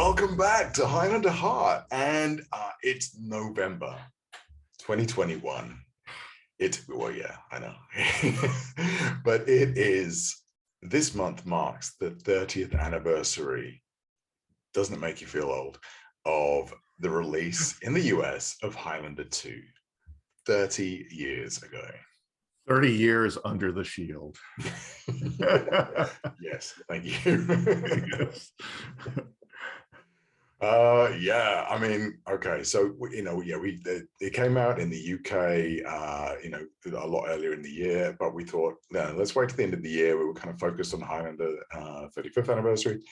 Welcome back to Highlander Heart, and it's November 2021. Well, yeah, I know. But this month marks the 30th anniversary, doesn't it make you feel old, of the release in the US of Highlander 2, 30 years ago. 30 years under the shield. Yes, thank you. Yes. Yeah, I mean, okay, so it came out in the UK a lot earlier in the year, but we thought, no, let's wait to the end of the year. We were kind of focused on Highlander 35th anniversary.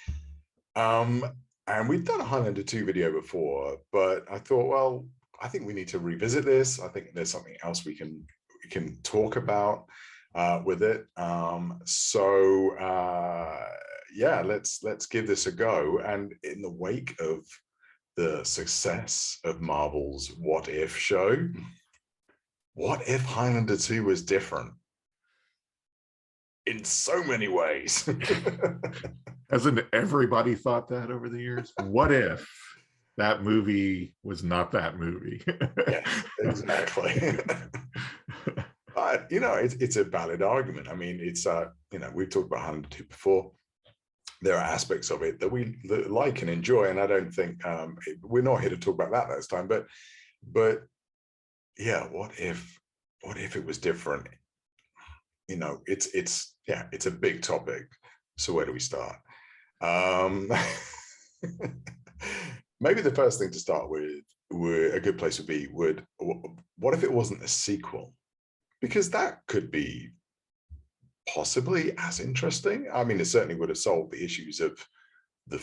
And we've done a Highlander 2 video before, but I thought, well, I think we need to revisit this. I think there's something else we can talk about with it. Yeah, let's give this a go. And in the wake of the success of Marvel's What If show, what if Highlander 2 was different in so many ways? Hasn't everybody thought that over the years? What if that movie was not that movie? Yes, exactly. But it's a valid argument. I mean, it's we've talked about Highlander 2 before. There are aspects of it that we like and enjoy, and I don't think we're not here to talk about that this time. But yeah, what if it was different? It's a big topic. So where do we start? Maybe the first thing to start with, a good place would be, what if it wasn't a sequel? Because that could be possibly as interesting. I mean, it certainly would have solved the issues of the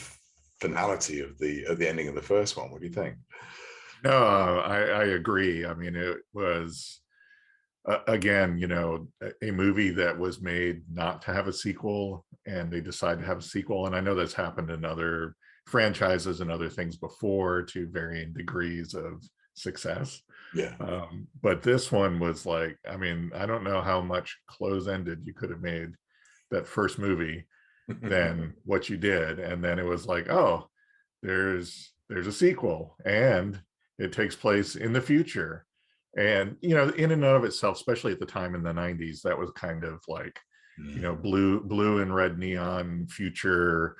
finality of the ending of the first one. What do you think? No, I agree. I mean, it was again, a movie that was made not to have a sequel, and they decided to have a sequel. And I know that's happened in other franchises and other things before, to varying degrees of success. Yeah. But this one was like, I mean, I don't know how much close-ended you could have made that first movie than what you did. And then it was like, oh, there's a sequel, and it takes place in the future. And in and of itself, especially at the time in the 90s, that was kind of like blue and red neon future,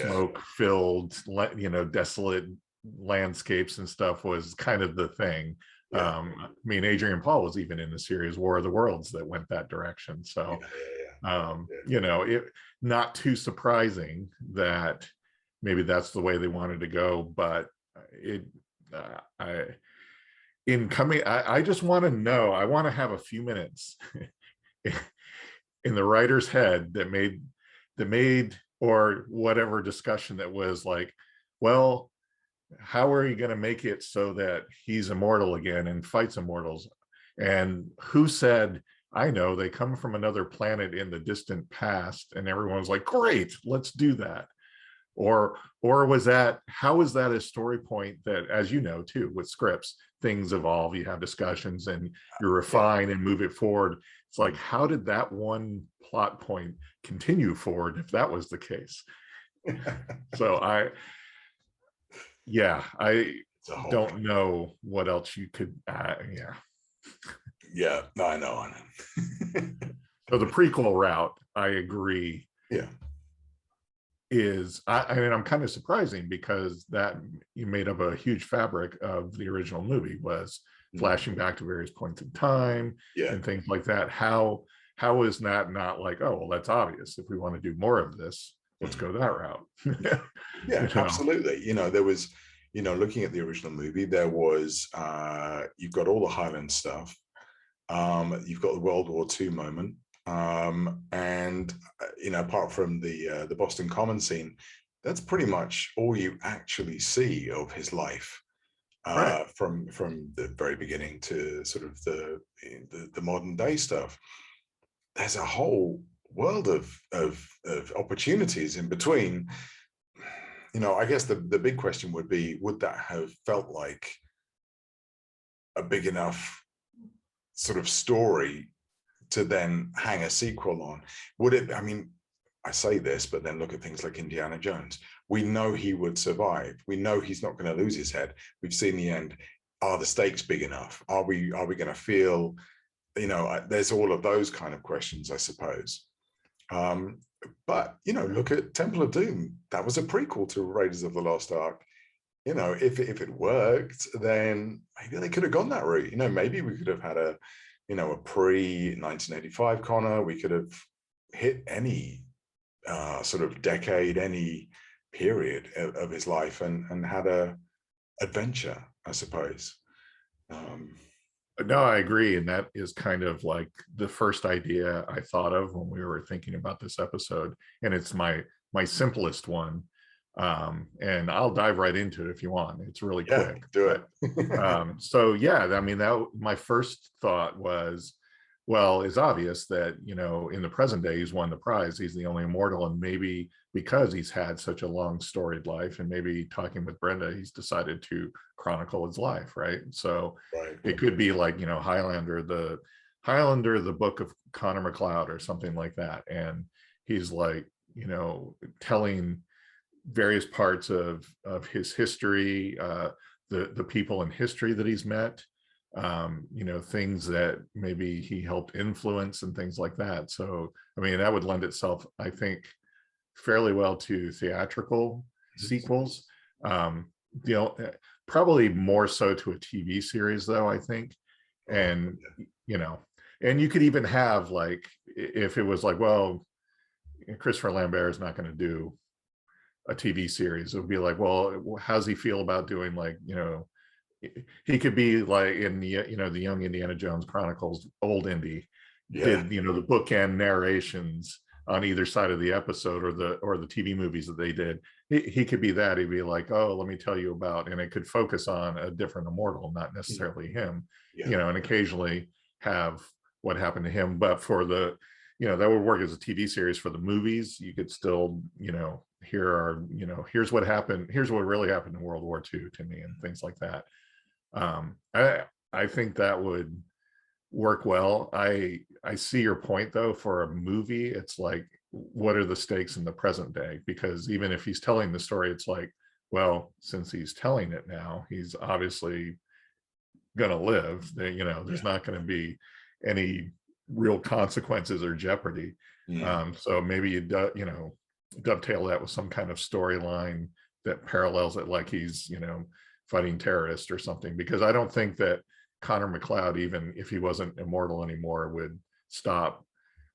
smoke filled, desolate landscapes and stuff was kind of the thing. I mean, Adrian Paul was even in the series War of the Worlds that went that direction. So it not too surprising that maybe that's the way they wanted to go. But I just want to know, I want to have a few minutes in the writer's head that made or whatever discussion that was like, well, how are you going to make it so that he's immortal again and fights immortals? And who said, I know, they come from another planet in the distant past, and everyone's like, great, let's do that. Or was that, how is that a story point that, as you know too, with scripts, things evolve, you have discussions and you refine and move it forward. It's like, how did that one plot point continue forward if that was the case? So I don't know what else you could No, I know. So the prequel route, I agree, is I'm kind of surprising, because that you made up a huge fabric of the original movie, was flashing back to various points in time and things like that. How is that not like, oh, well, that's obvious, if we want to do more of this, let's go that route? Absolutely. There was, looking at the original movie, there was you've got all the Highland stuff, you've got the World War II moment, and apart from the Boston Common scene, that's pretty much all you actually see of his life, from the very beginning to sort of the modern day stuff. There's a whole world of opportunities in between. I guess the big question would be, would that have felt like a big enough sort of story to then hang a sequel on? Would it, I mean, I say this, but then look at things like Indiana Jones. We know he would survive. We know he's not going to lose his head. We've seen the end. Are the stakes big enough? Are we going to feel, there's all of those kind of questions, I suppose. But, look at Temple of Doom. That was a prequel to Raiders of the Lost Ark. If it worked, then maybe they could have gone that route. Maybe we could have had a pre-1985 Connor. We could have hit any sort of decade, any period of his life, and had a adventure, I suppose. No, I agree. And that is kind of like the first idea I thought of when we were thinking about this episode. And it's my simplest one. And I'll dive right into it if you want. It's really quick. Do it. So yeah, I mean, my first thought was, well, it's obvious that, in the present day, he's won the prize. He's the only immortal. And maybe because he's had such a long storied life, and maybe talking with Brenda, he's decided to chronicle his life, right? So it could be like, Highlander, the book of Connor MacLeod or something like that. And he's like, telling various parts of his history, the people in history that he's met, things that maybe he helped influence and things like that. So, I mean, that would lend itself, I think, fairly well to theatrical sequels. Probably more so to a TV series, though, I think. And, and you could even have, like, if it was like, well, Christopher Lambert is not going to do a TV series, it would be like, well, how's he feel about doing, like, he could be like in the the Young Indiana Jones Chronicles, old Indy did the bookend narrations on either side of the episode, or the TV movies that they did. He could be that. He'd be like, oh, let me tell you about, and it could focus on a different immortal, not necessarily him, and occasionally have what happened to him. But for the that would work as a TV series. For the movies, you could still here's what happened, here's what really happened in World War II to me, and things like that. I think that would work well. I see your point, though. For a movie, it's like, what are the stakes in the present day? Because even if he's telling the story, it's like, well, since he's telling it now, he's obviously gonna live. There's not going to be any real consequences or jeopardy. So maybe you dovetail that with some kind of storyline that parallels it, like he's fighting terrorists or something. Because I don't think that Connor MacLeod, even if he wasn't immortal anymore, would stop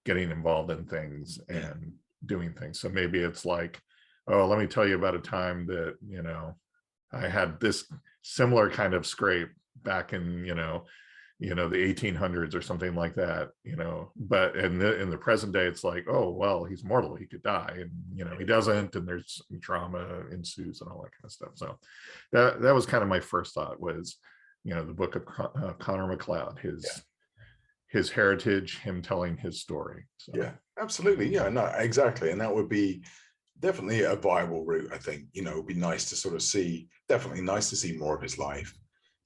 getting involved in things and doing things. So maybe it's like, oh, let me tell you about a time that I had this similar kind of scrape back in the 1800s or something like that, but in the present day, it's like, oh, well, he's mortal, he could die, and he doesn't, and there's drama ensues and all that kind of stuff. So that was kind of my first thought, was the book of Connor MacLeod, his heritage, him telling his story. So. Yeah, absolutely. Yeah, no, exactly. And that would be definitely a viable route. I think, it would be nice to sort of see, definitely nice to see more of his life.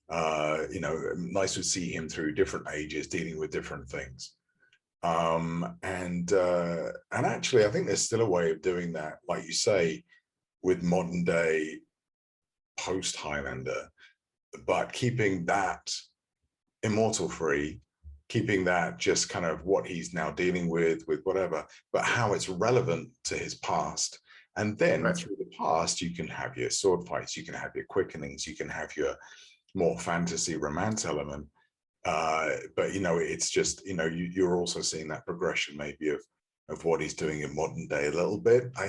Nice to see him through different ages, dealing with different things. And actually, I think there's still a way of doing that, like you say, with modern day post Highlander, but keeping that immortal free, keeping that just kind of what he's now dealing with whatever, but how it's relevant to his past. And then through the past, you can have your sword fights, you can have your quickenings, you can have your more fantasy romance element. But it's just, you're also seeing that progression maybe of what he's doing in modern day a little bit. I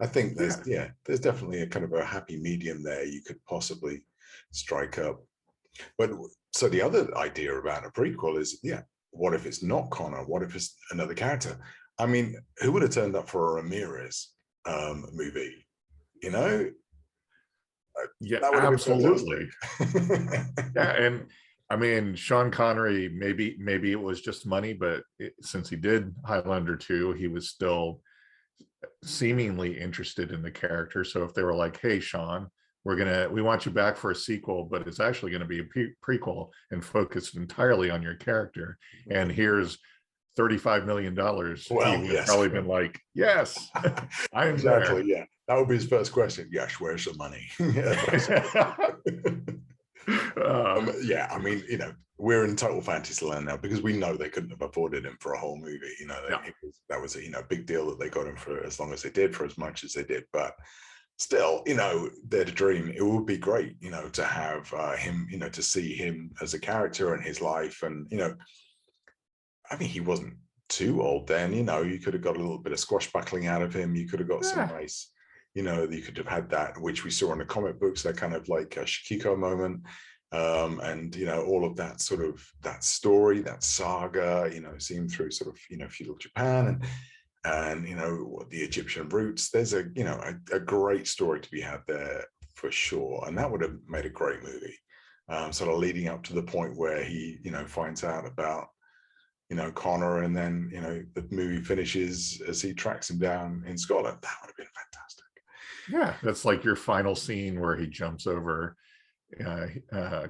think there's definitely a kind of a happy medium there you could possibly strike up. But so the other idea about a prequel is, what if it's not Connor? What if it's another character? I mean, who would have turned up for a Ramirez movie? Yeah, absolutely. Yeah, and I mean, Sean Connery, maybe it was just money, but since he did Highlander 2, he was still seemingly interested in the character. So if they were like, hey, Sean, we want you back for a sequel, but it's actually going to be a prequel and focused entirely on your character, and here's $35 million, he Well, would have yes. probably been like, yes, I am Exactly. there. Yeah. That would be his first question. Yes, where's the money? Yeah, basically. Yeah, I mean, we're in total fantasy land now because we know they couldn't have afforded him for a whole movie. No. That was a big deal that they got him for as long as they did, for as much as they did. But still, they're the dream. It would be great, to have him, to see him as a character and his life. And, I mean, he wasn't too old then, you could have got a little bit of squashbuckling out of him. You could have got some nice, you could have had that, which we saw in the comic books, that kind of like a Shikiko moment. And all of that sort of that story, that saga, seen through sort of feudal Japan and the Egyptian roots. There's a great story to be had there for sure, and that would have made a great movie. Sort of leading up to the point where he finds out about Connor, and then the movie finishes as he tracks him down in Scotland. That would have been fantastic. Yeah, that's like your final scene where he jumps over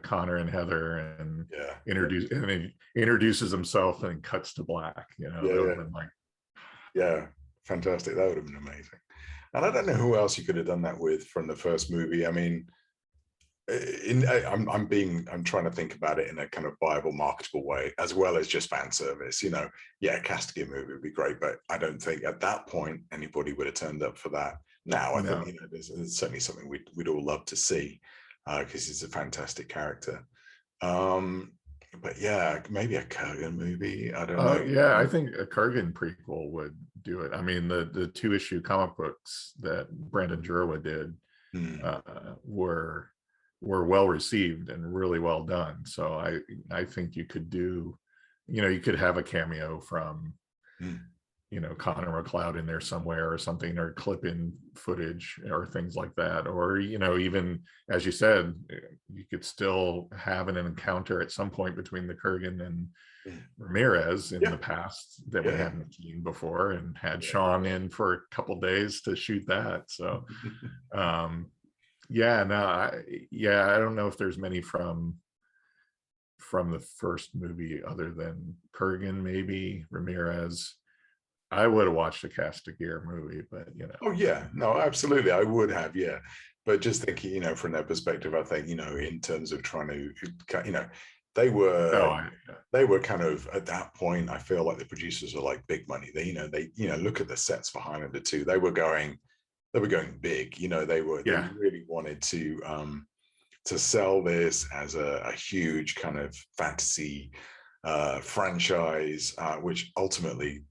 Connor and Heather and introduces himself and cuts to black. That would have been like, fantastic. That would have been amazing. And I don't know who else you could have done that with from the first movie. I mean, I'm trying to think about it in a kind of viable, marketable way, as well as just fan service. Castigating movie would be great, but I don't think at that point anybody would have turned up for that. Now I think there's certainly something we'd all love to see, because he's a fantastic character. But yeah, maybe a Kurgan movie. I don't know. Yeah, I think a Kurgan prequel would do it. I mean, the 2-issue comic books that Brandon Jurwa did were well received and really well done. So I think you could do, you could have a cameo from Connor MacLeod in there somewhere or something, or clip in footage or things like that. Or even as you said, you could still have an encounter at some point between the Kurgan and Ramirez in the past that we hadn't seen before, and had Sean in for a couple days to shoot that. So I don't know if there's many from the first movie other than Kurgan, maybe Ramirez. I would have watched a Castigair movie, but Oh yeah, no, absolutely, I would have, yeah. But just thinking, from their perspective, I think, in terms of trying to, they were kind of at that point. I feel like the producers are like big money. They look at the sets for Highlander 2. They were going big. They really wanted to sell this as a huge kind of fantasy franchise, which ultimately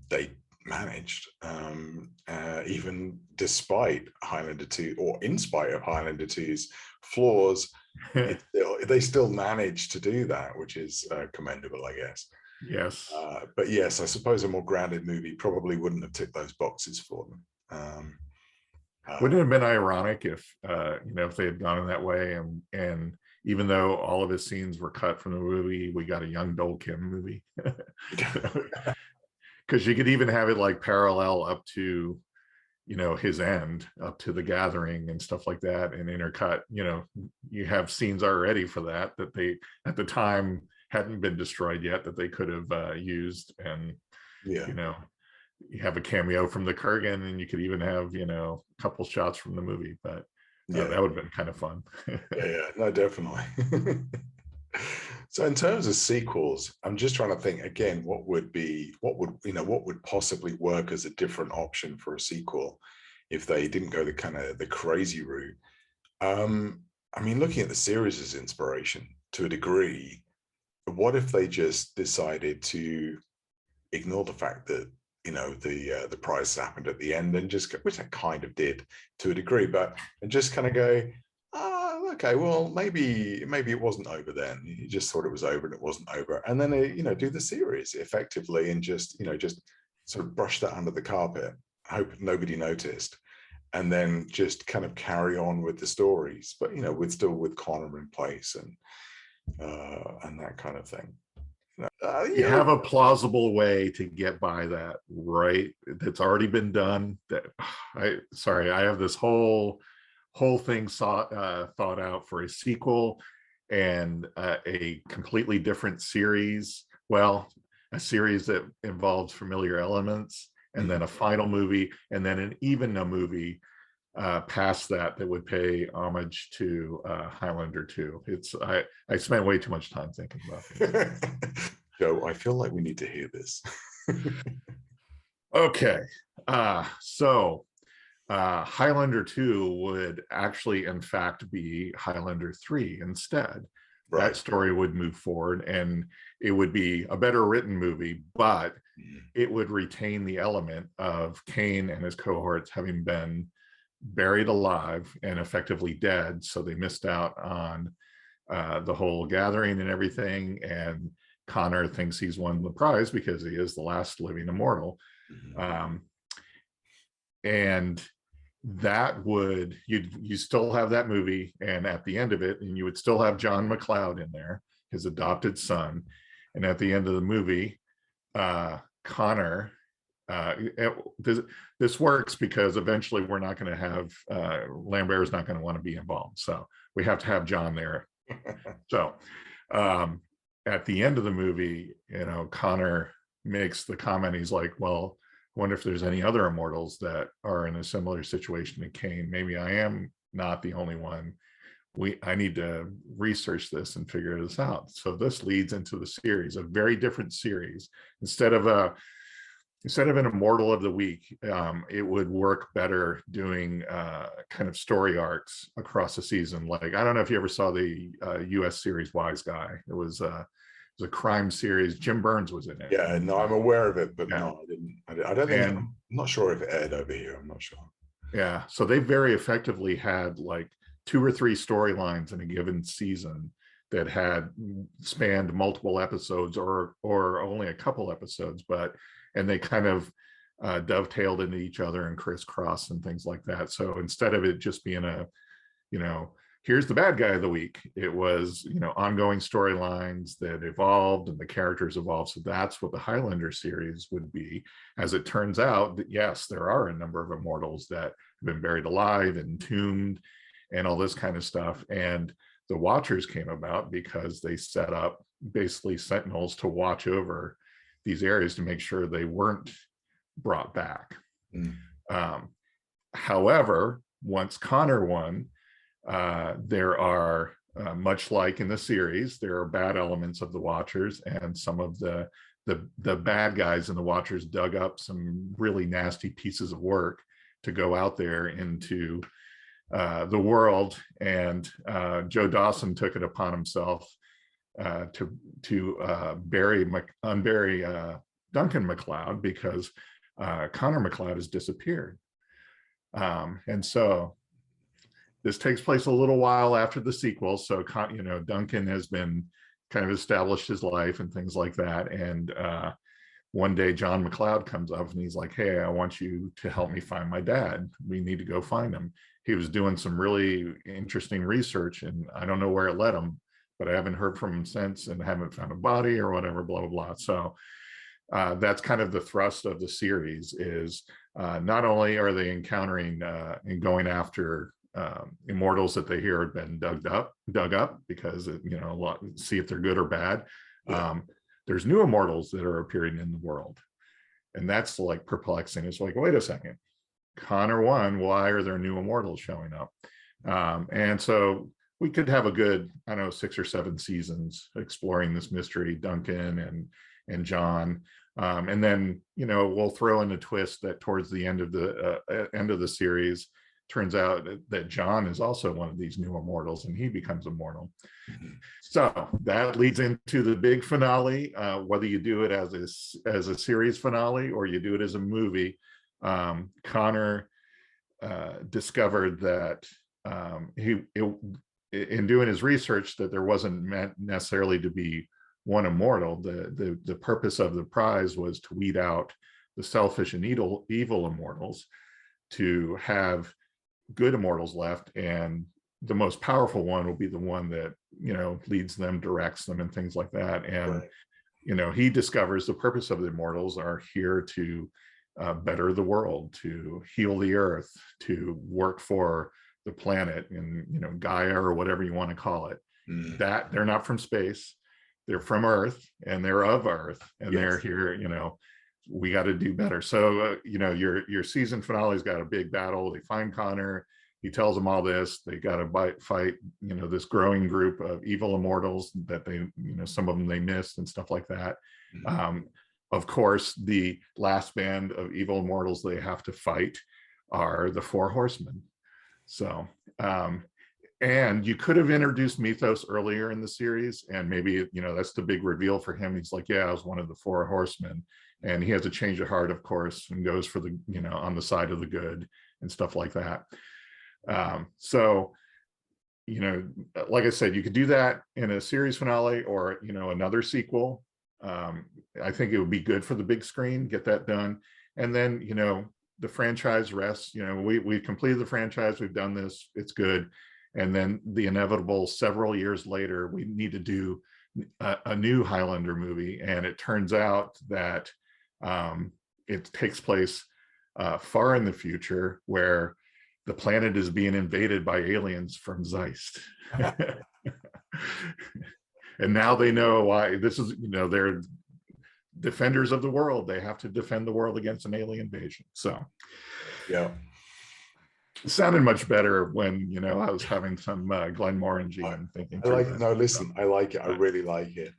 they managed, even despite Highlander 2, or in spite of Highlander 2's flaws. They still managed to do that, which is commendable, I guess. Yes. But yes, I suppose a more grounded movie probably wouldn't have ticked those boxes for them. Wouldn't it have been ironic if if they had gone in that way, and even though all of his scenes were cut from the movie, we got a young Dol Kim movie? Because you could even have it like parallel up to his end, up to the gathering and stuff like that, and intercut. You have scenes already for that they at the time hadn't been destroyed yet, that they could have used. And you have a cameo from the Kurgan, and you could even have a couple shots from the movie. But that would have been kind of fun. No, definitely. So in terms of sequels, I'm just trying to think again, what would possibly work as a different option for a sequel if they didn't go the kind of the crazy route. I mean, looking at the series as inspiration to a degree, what if they just decided to ignore the fact that the prize happened at the end, and just which I kind of did to a degree, and just kind of go, okay, well, maybe it wasn't over then. You just thought it was over, and it wasn't over. And then do the series effectively, and just sort of brush that under the carpet, hope nobody noticed, and then just kind of carry on with the stories, but with Connor in place and that kind of thing. You have a plausible way to get by that, right? That's already been done. That I have this whole thing thought out for a sequel and a completely different series. Well, a series that involves familiar elements, and then a final movie, and then even a movie past that would pay homage to Highlander 2. I spent way too much time thinking about this. Joe, I feel like we need to hear this. Okay, so Highlander 2 would actually, in fact, be Highlander 3 instead. Right. That story would move forward, and it would be a better written movie, but it would retain the element of Kane and his cohorts having been buried alive and effectively dead, so they missed out on the whole gathering and everything, and Connor thinks he's won the prize because he is the last living immortal. And that would, you still have that movie, and at the end of it, and you would still have John MacLeod in there, his adopted son, and at the end of the movie, Connor, this works because eventually we're not going to have, Lambert is not going to want to be involved, so we have to have John there. So at the end of the movie, Connor makes the comment, he's like, well, I wonder if there's any other immortals that are in a similar situation to Kane. Maybe I am not the only one. I need to research this and figure this out. So this leads into the series, a very different series. Instead of an immortal of the week, it would work better doing kind of story arcs across the season. Like, I don't know if you ever saw the US series Wise Guy. It was a crime series. Jim Burns was in it. Yeah, no, I'm aware of it, but yeah. no, I didn't. I don't think. I'm not sure if it aired over here. I'm not sure. Yeah, so they very effectively had like 2 or 3 storylines in a given season that had spanned multiple episodes or only a couple episodes, and they kind of dovetailed into each other and crisscross and things like that. So instead of it just being here's the bad guy of the week, it was, ongoing storylines that evolved and the characters evolved. So that's what the Highlander series would be. As it turns out, that yes, there are a number of immortals that have been buried alive, entombed, and all this kind of stuff. And the Watchers came about because they set up basically sentinels to watch over these areas to make sure they weren't brought back. However, once Connor won, there are, much like in the series, there are bad elements of the Watchers, and some of the bad guys in the Watchers dug up some really nasty pieces of work to go out there into the world, and Joe Dawson took it upon himself to unbury Duncan MacLeod, because Connor MacLeod has disappeared. And so this takes place a little while after the sequel. So, Duncan has been kind of established his life and things like that. And one day John MacLeod comes up and he's like, hey, I want you to help me find my dad. We need to go find him. He was doing some really interesting research, and I don't know where it led him, but I haven't heard from him since and haven't found a body or whatever, blah, blah, blah. So that's kind of the thrust of the series, is not only are they encountering and going after immortals that they hear have been dug up because, see if they're good or bad. There's new immortals that are appearing in the world. And that's like perplexing. It's like, wait a second, Connor won, why are there new immortals showing up? And so we could have a good, 6 or 7 seasons exploring this mystery, Duncan and John. And then, we'll throw in a twist that towards the end of the series, turns out that John is also one of these new immortals, and he becomes immortal. So that leads into the big finale. Whether you do it as a series finale or you do it as a movie, Connor discovered that in doing his research, that there wasn't meant necessarily to be one immortal. The purpose of the prize was to weed out the selfish and evil immortals, to have good immortals left, and the most powerful one will be the one that leads them, directs them, and things like that. And right. He discovers the purpose of the immortals are here to better the world, to heal the earth, to work for the planet, and Gaia, or whatever you want to call it. That they're not from space. they're from Earth and they're of Earth and they're here, you know, we got to do better. So, you know, your season finale's got a big battle. They find Connor. He tells them all this. They got to fight, you know, this growing group of evil immortals that they, you know, some of them they missed and stuff like that. Of course, the last band of evil immortals they have to fight are the Four Horsemen. So, and you could have introduced Mythos earlier in the series, and maybe, you know, that's the big reveal for him. He's like, yeah, I was one of the Four Horsemen. And he has a change of heart, of course, and goes for the, you know, on the side of the good and stuff like that. So, you know, like I said, you could do that in a series finale or, you know, another sequel. I think it would be good for the big screen, get that done. And then, you know, the franchise rests, you know, we've completed the franchise, we've done this, it's good. And then the inevitable several years later, we need to do a new Highlander movie. And it turns out that it takes place far in the future where the planet is being invaded by aliens from Zeist. And now they know why this is, you know, they're defenders of the world. They have to defend the world against an alien invasion. So, yeah. It sounded much better when, you know, I was having some Glenn Morangy and thinking. I like it. No, listen, I like it. I really like it.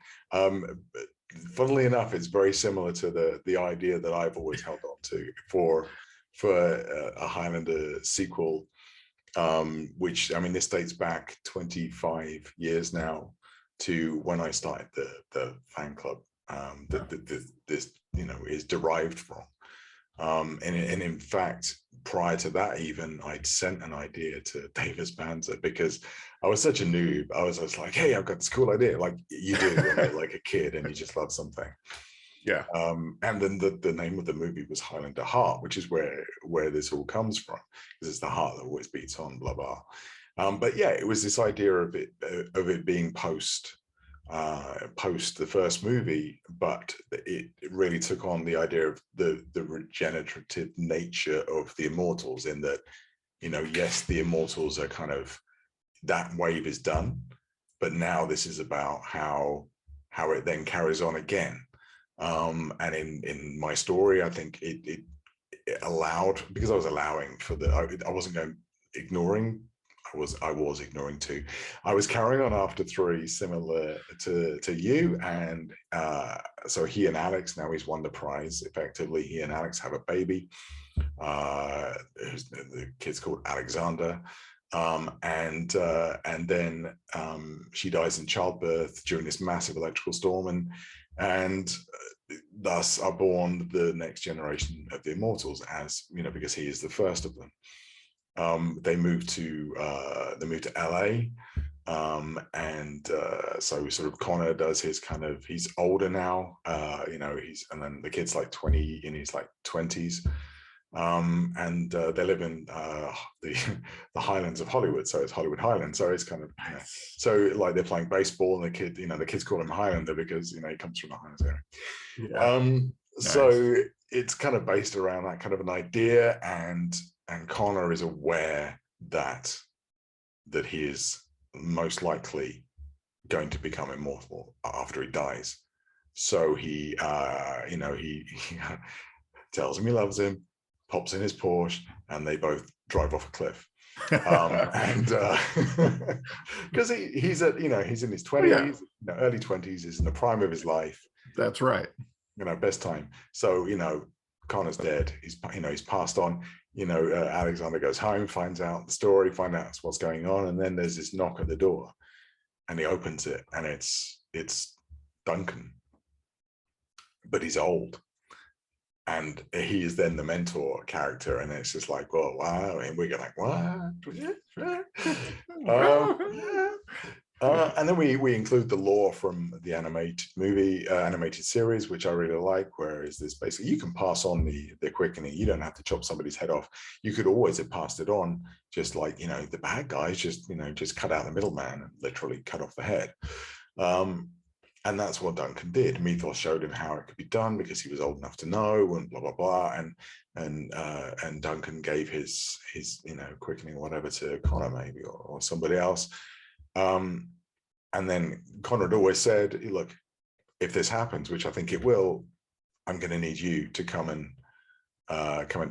Funnily enough, it's very similar to the idea that I've always held on to for a Highlander sequel, which, I mean, this dates back 25 years now to when I started the fan club that this, you know, is derived from. And in fact, prior to that, even I'd sent an idea to Davis Banzer because I was such a noob. I was like, hey, I've got this cool idea, like you do when you're like a kid and you just love something. Yeah. And then the name of the movie was Highlander Heart, which is where this all comes from, because it's the heart that always beats on, blah blah. But yeah, it was this idea of it being post the first movie, but it really took on the idea of the regenerative nature of the immortals, in that, you know, yes, the immortals are kind of, that wave is done, but now this is about how it then carries on again. And in my story, I think it allowed, because I was allowing for I wasn't going ignoring. I was ignoring 2. I was carrying on after 3, similar to you, and so he and Alex, now he's won the prize. Effectively, he and Alex have a baby. The kid's called Alexander, and then she dies in childbirth during this massive electrical storm, and thus are born the next generation of the immortals, as you know, because he is the first of them. They moved to LA, and so sort of Connor does his kind of, he's older now, you know, and then the kid's like 20 in his like 20s, and they live in the Highlands of Hollywood, so it's Hollywood Highlands, so it's kind of, you know, so like they're playing baseball, and the kid, you know, the kids call him Highlander because, you know, he comes from the Highlands area. Yeah. Nice. So it's kind of based around that kind of an idea, and Connor is aware that he is most likely going to become immortal after he dies. So he, you know, he tells him he loves him, pops in his Porsche, and they both drive off a cliff. And because he's at, you know, he's in his 20s, yeah, you know, early 20s, he's in the prime of his life. That's right. You know, best time. So, you know, Connor's dead. He's, you know, he's passed on. You know, Alexander goes home, finds out the story, finds out what's going on, and then there's this knock at the door, and he opens it, and it's Duncan, but he's old, and he is then the mentor character, and it's just like, oh wow, and we're like, what? And then we include the lore from the animated series, which I really like, where is this basically, you can pass on the quickening. You don't have to chop somebody's head off. You could always have passed it on, just like, you know, the bad guys just, you know, just cut out the middleman and literally cut off the head. And that's what Duncan did. Mythos showed him how it could be done because he was old enough to know, and blah blah blah. And Duncan gave his you know, quickening, whatever, to Connor maybe, or somebody else. And then Conrad always said, look, if this happens, which I think it will, I'm going to need you to come and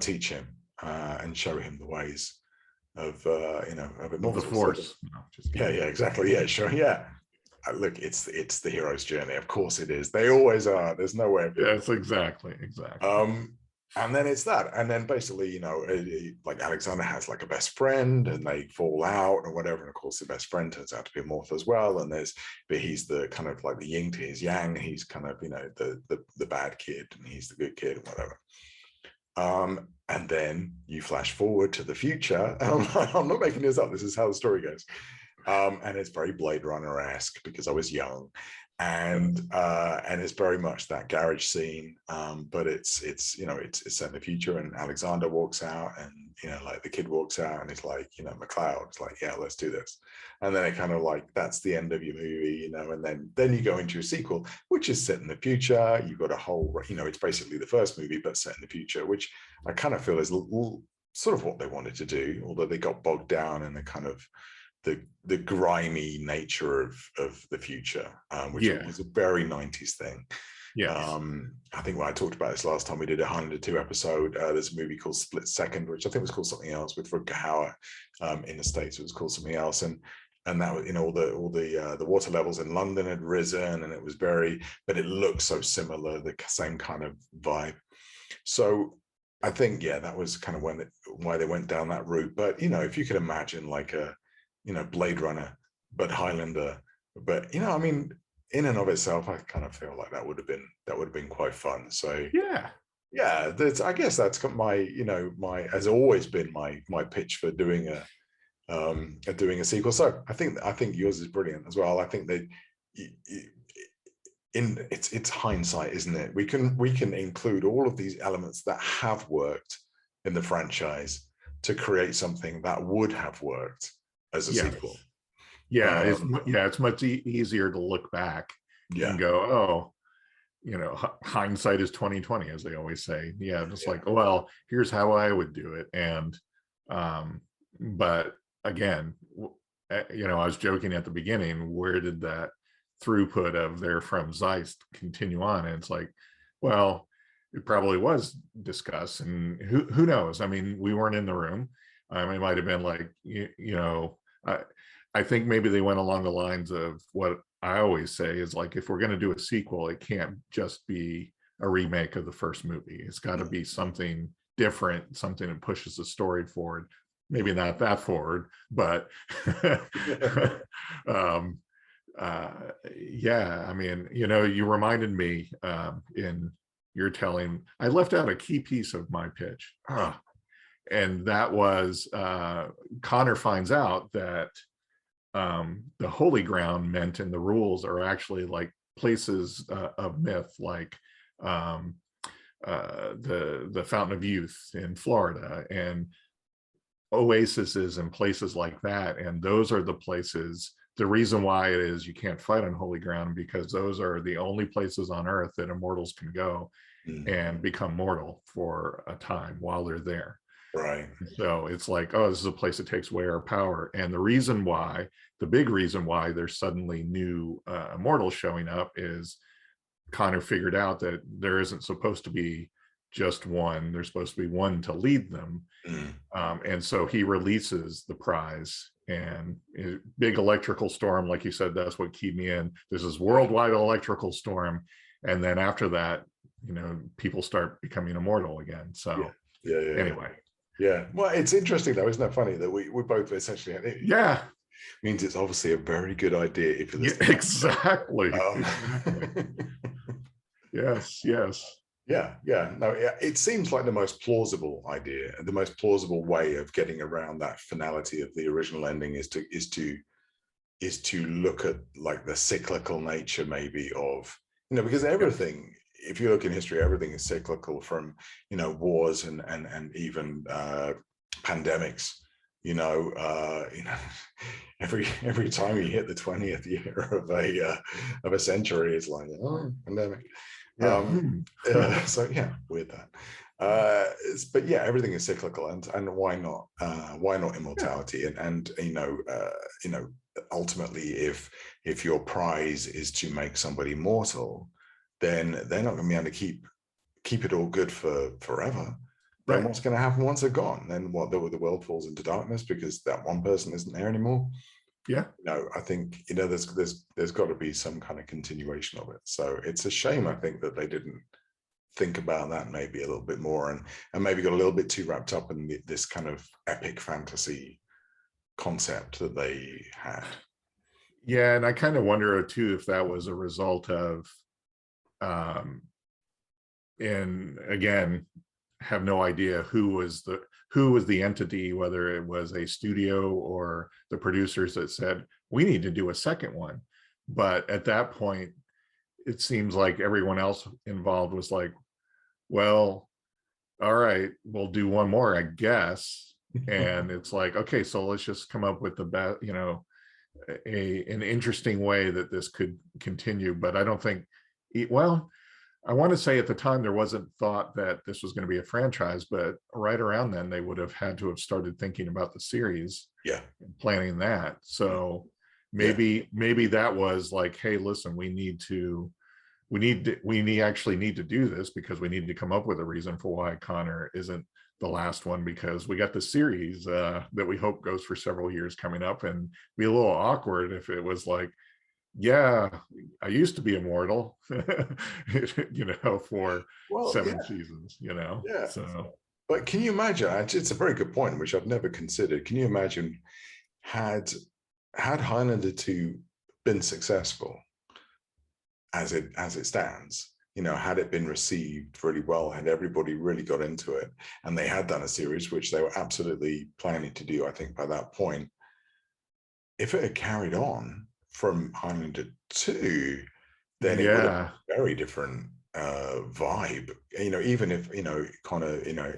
teach him and show him the ways of of Of the immortals. Force. So, No, just yeah, exactly. Yeah, sure. Yeah. Look, it's the hero's journey. Of course it is. They always are. There's no way of it. Yes, exactly. And then it's that, and then basically, like Alexander has like a best friend, and they fall out or whatever. And of course, the best friend turns out to be a morph as well. And but he's the kind of like the yin to his yang. He's kind of the bad kid, and he's the good kid, and whatever. And then you flash forward to the future. I'm not making this up. This is how the story goes. And it's very Blade Runner-esque because I was young, and it's very much that garage scene. But it's set in the future, and Alexander walks out, and like the kid walks out, and it's like MacLeod. It's like, yeah, let's do this. And then it kind of like that's the end of your movie, and then you go into a sequel, which is set in the future. You've got a whole, it's basically the first movie but set in the future, which I kind of feel is sort of what they wanted to do, although they got bogged down in the kind of the grimy nature of the future, which was a very 90s thing. Yeah. I think when I talked about this last time, we did a Highlander 2 episode. There's a movie called Split Second, which I think was called something else, with Rutger Hauer. In the States, it was called something else, and that was, all the water levels in London had risen, and it was but it looked so similar, the same kind of vibe. So I think, that was kind of why they went down that route. But if you could imagine like a Blade Runner, but Highlander, but in and of itself, I kind of feel like that would have been quite fun. So I guess that's my has always been my pitch for doing a sequel. So I think yours is brilliant as well. I think that it's hindsight, isn't it? We can include all of these elements that have worked in the franchise to create something that would have worked as a sequel. It's much easier to look back and go, hindsight is 2020, as they always say. Like, well, here's how I would do it. And but again, I was joking at the beginning, where did that throughput of they're from Zeist continue on? And it's like, well, it probably was discussed, and who knows? I mean, we weren't in the room. It might have been like, I think maybe they went along the lines of what I always say is, like, if we're going to do a sequel, it can't just be a remake of the first movie. It's got to be something different, something that pushes the story forward. Maybe not that forward, but you reminded me in your telling, I left out a key piece of my pitch. And that was Connor finds out that the holy ground meant in the rules are actually like places of myth, like the Fountain of Youth in Florida, and oases and places like that. And those are the places, the reason why it is you can't fight on holy ground, because those are the only places on earth that immortals can go and become mortal for a time while they're there. Right. So it's like, oh, this is a place that takes away our power. And the big reason why there's suddenly new immortals showing up is Connor figured out that there isn't supposed to be just one. There's supposed to be one to lead them. And so he releases the prize, and big electrical storm, like you said, that's what keyed me in. There's this worldwide electrical storm. And then after that, people start becoming immortal again. So anyway. Yeah. Well, it's interesting though, isn't that funny that we both essentially means it's obviously a very good idea if you're listening. Exactly. Yes. No, it seems like the most plausible idea, the most plausible way of getting around that finality of the original ending is to look at like the cyclical nature maybe of, because everything, if you look in history, everything is cyclical, from wars and even pandemics. Every time you hit the 20th year of a century, it's like, oh, pandemic. So weird that. But yeah, everything is cyclical, and why not? Why not immortality? And you know, ultimately, if your prize is to make somebody mortal, then they're not going to be able to keep it all good for forever. Then Right. what's going to happen once they're gone? Then what? The world falls into darkness because that one person isn't there anymore. Yeah. No, I think, you know, there's got to be some kind of continuation of it. So it's a shame, I think, that they didn't think about that maybe a little bit more, and maybe got a little bit too wrapped up in this kind of epic fantasy concept that they had. Yeah, and I kind of wonder too if that was a result of, and again, have no idea who was the entity, whether it was a studio or the producers that said we need to do a second one. But at that point, it seems like everyone else involved was like, well, all right, we'll do one more, I guess. And it's like, okay, so let's just come up with the best, you know, an interesting way that this could continue. But I don't think, well, I want to say at the time there wasn't thought that this was going to be a franchise, but right around then they would have had to have started thinking about the series, Yeah, planning that. So maybe that was like, hey, listen, we actually need to do this because we need to come up with a reason for why Connor isn't the last one, because we got the series that we hope goes for several years coming up, and be a little awkward if it was like, yeah, I used to be immortal, you know, for well, 7 seasons, you know. yeah. So But can you imagine? It's a very good point, which I've never considered. Can you imagine had Highlander 2 been successful as it stands? You know, had it been received really well, had everybody really got into it, and they had done a series, which they were absolutely planning to do, I think, by that point. If it had carried on from Highlander 2, then it would have been yeah, a very different vibe. You know, even if, you know, Connor, you know,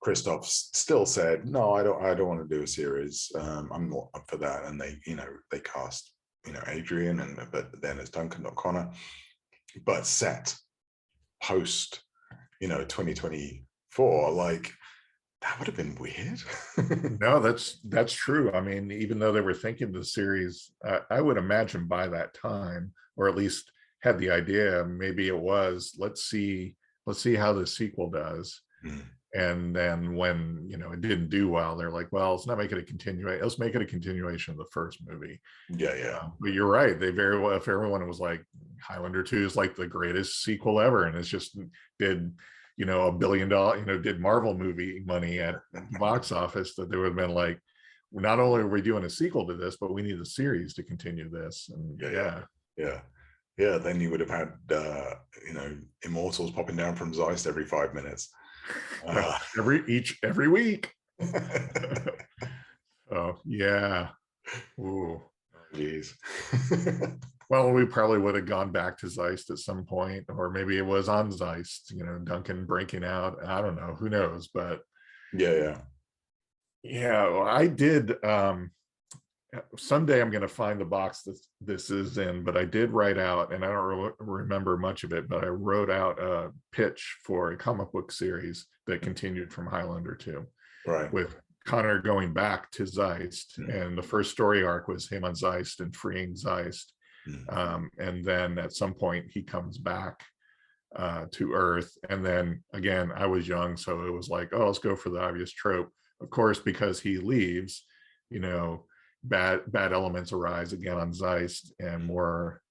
Christoph still said, no, I don't want to do a series. I'm not up for that. And they, you know, they cast, you know, Adrian, and but then it's Duncan, not Connor. But set post, you know, 2024, like that would have been weird. no, that's true. I mean, even though they were thinking the series, I would imagine by that time, or at least had the idea, maybe it was, let's see how the sequel does. Mm. And then when, you know, it didn't do well, they're like, well, let's not make it a continuation, let's make it a continuation of the first movie. Yeah. But you're right, they very well, if everyone was like, Highlander 2 is like the greatest sequel ever, and it's just did, you know, $1 billion, you know, did Marvel movie money at the box office, that they would have been like, not only are we doing a sequel to this, but we need a series to continue this. And Yeah. Then you would have had you know, immortals popping down from Zeist every 5 minutes. every week. Oh yeah. Ooh. Jeez. Well, we probably would have gone back to Zeist at some point, or maybe it was on Zeist, you know, Duncan breaking out. I don't know, who knows? But Yeah. yeah, I did. Someday I'm going to find the box that this is in, but I did write out, and I don't remember much of it, but I wrote out a pitch for a comic book series that continued from Highlander 2, Right. with Connor going back to Zeist. And the first story arc was him on Zeist and freeing Zeist. And then at some point he comes back to Earth. And then again, I was young, so it was like, oh, let's go for the obvious trope. Of course, because he leaves, you know, bad elements arise again on Zeist, and more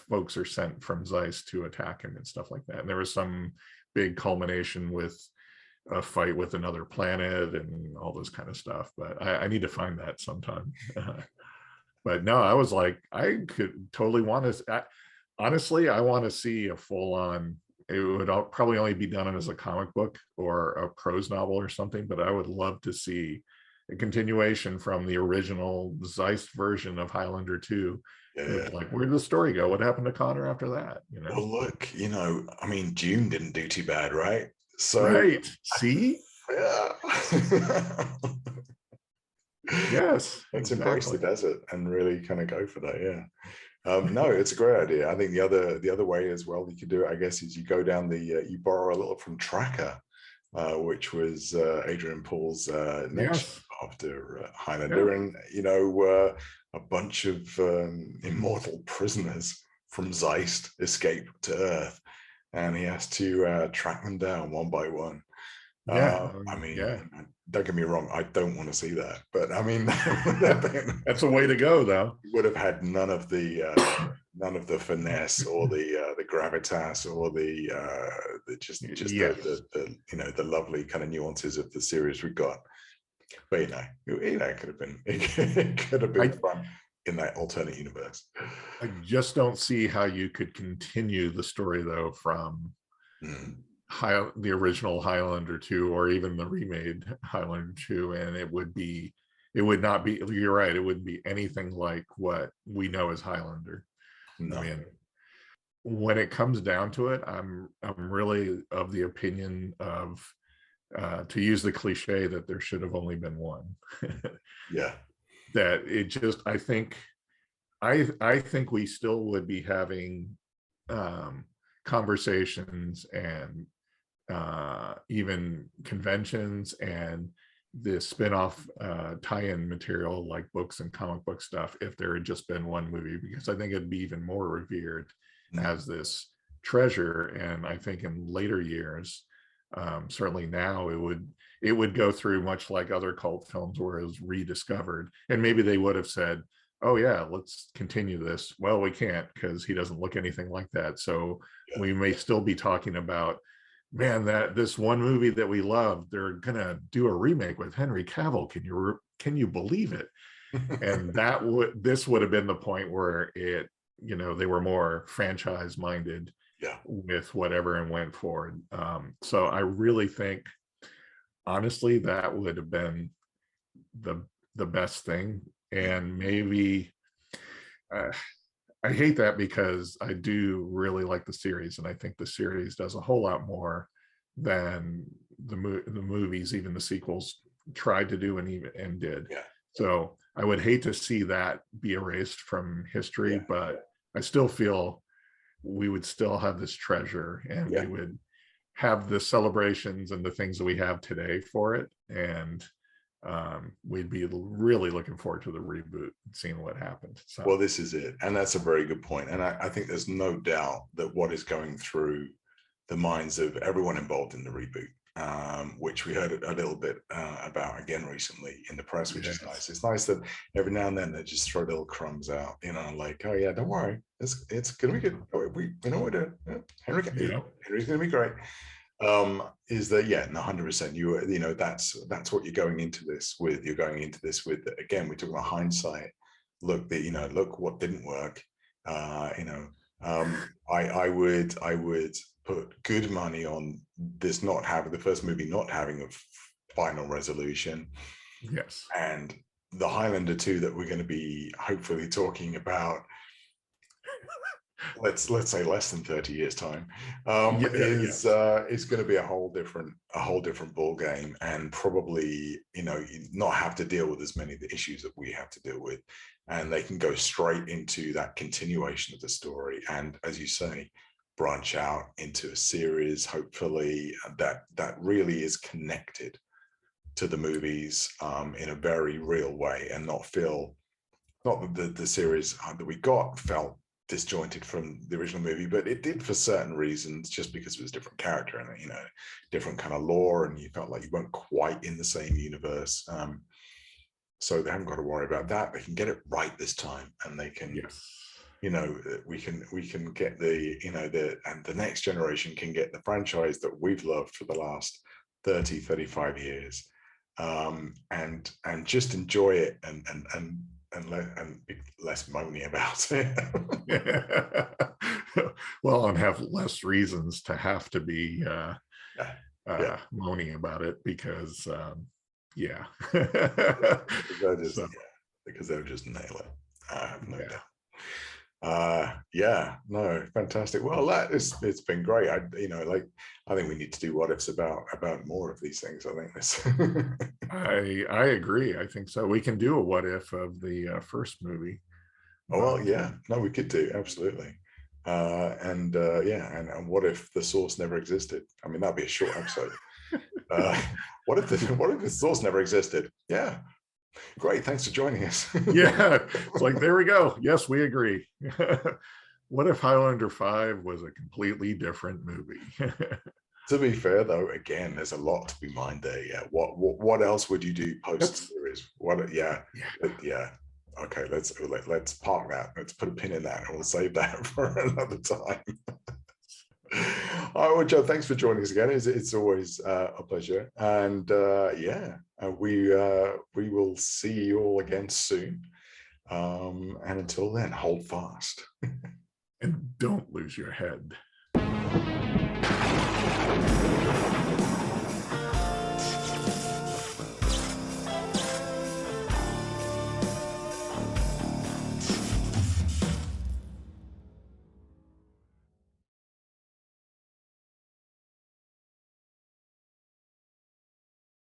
folks are sent from Zeist to attack him and stuff like that. And there was some big culmination with a fight with another planet and all this kind of stuff. But I need to find that sometime. But no, I was like, I could totally want to. Honestly, I want to see a full-on. It would probably only be done as a comic book or a prose novel or something, but I would love to see a continuation from the original Zeist version of Highlander 2. Yeah. Like, where did the story go? What happened to Connor after that? You know. Well, look, you know, I mean, June didn't do too bad, right? So, right. See. Yeah. Yes, Let's exactly. embrace the desert and really kind of go for that. Yeah. No, it's a great idea. I think the other way as well you could do it, I guess, is you go down the you borrow a little from Tracker, which was Adrian Paul's next Yes. after Yeah. Highlander, and a bunch of immortal prisoners from Zeist escape to Earth, and he has to track them down one by one. Yeah. I mean, Yeah. don't get me wrong, I don't want to see that, but I mean, That's a way to go, though. would have had none of the finesse or the gravitas or the just Yes. the lovely kind of nuances of the series we got. But it could have been it could have been fun in that alternate universe. I just don't see how you could continue the story, though, from the original Highlander 2 or even the remade Highlander 2, and it would not be, you're right, it wouldn't be anything like what we know as Highlander. No. I mean, when it comes down to it, I'm really of the opinion of to use the cliche that there should have only been one. Yeah. That it just, I think we still would be having conversations and even conventions and the spin-off tie-in material like books and comic book stuff if there had just been one movie, because I think it'd be even more revered as this treasure. And I think in later years, certainly now, it would go through much like other cult films where it was rediscovered, and maybe they would have said, oh yeah, let's continue this. Well, we can't, because he doesn't look anything like that. So we may still be talking about, man, that this one movie that we love, they're gonna do a remake with Henry Cavill. Can you believe it? And this would have been the point where they were more franchise minded with whatever and went forward. So I really think, honestly, that would have been the best thing. And maybe I hate that, because I do really like the series, and I think the series does a whole lot more than the movies, even the sequels, tried to do and did. So I would hate to see that be erased from history, but I still feel we would still have this treasure, and we would have the celebrations and the things that we have today for it. And we'd be really looking forward to the reboot and seeing what happened. So, well, this is it. And that's a very good point. And I think there's no doubt that what is going through the minds of everyone involved in the reboot, which we heard a little bit about again recently in the press, which is nice. It's nice that every now and then they just throw little crumbs out, like, oh yeah, don't worry, it's gonna be good. We know what we're doing. Henry's gonna be great. Is that 100%. That's what you're going into this with. You're going into this with, again, we're talking about hindsight. Look, look what didn't work. I would put good money on this not having, the first movie not having a final resolution. Yes. And the Highlander 2 that we're going to be hopefully talking about, let's say less than 30 years time, is going to be a whole different ball game, and probably not have to deal with as many of the issues that we have to deal with, and they can go straight into that continuation of the story, and, as you say, branch out into a series, hopefully, that really is connected to the movies in a very real way, and not that the series that we got felt disjointed from the original movie, but it did for certain reasons, just because it was different character and different kind of lore, and you felt like you weren't quite in the same universe. So they haven't got to worry about that. They can get it right this time, and they can, we can get the next generation can get the franchise that we've loved for the last 35 years, and just enjoy it and be less moany about it. Well, and have less reasons to have to be moaning about it, because because they'll just nail it. I have no doubt. No, fantastic. Well, it's been great. I think we need to do what ifs about more of these things. I think this I agree. I think so. We can do a what if of the first movie. Oh well, yeah. No, we could do, absolutely. And what if the source never existed? I mean, that'd be a short episode. Uh, what if the source never existed? Yeah, great. Thanks for joining us. Yeah, it's like, there we go. Yes, we agree. What if Highlander 5 was a completely different movie? To be fair, though, again, there's a lot to be mined there. Yeah. What else would you do post series? What? Yeah. Yeah. Okay. Let's park that. Let's put a pin in that, and we'll save that for another time. All right, well, Joe, thanks for joining us again. It's always a pleasure, and we will see you all again soon. And until then, hold fast And don't lose your head.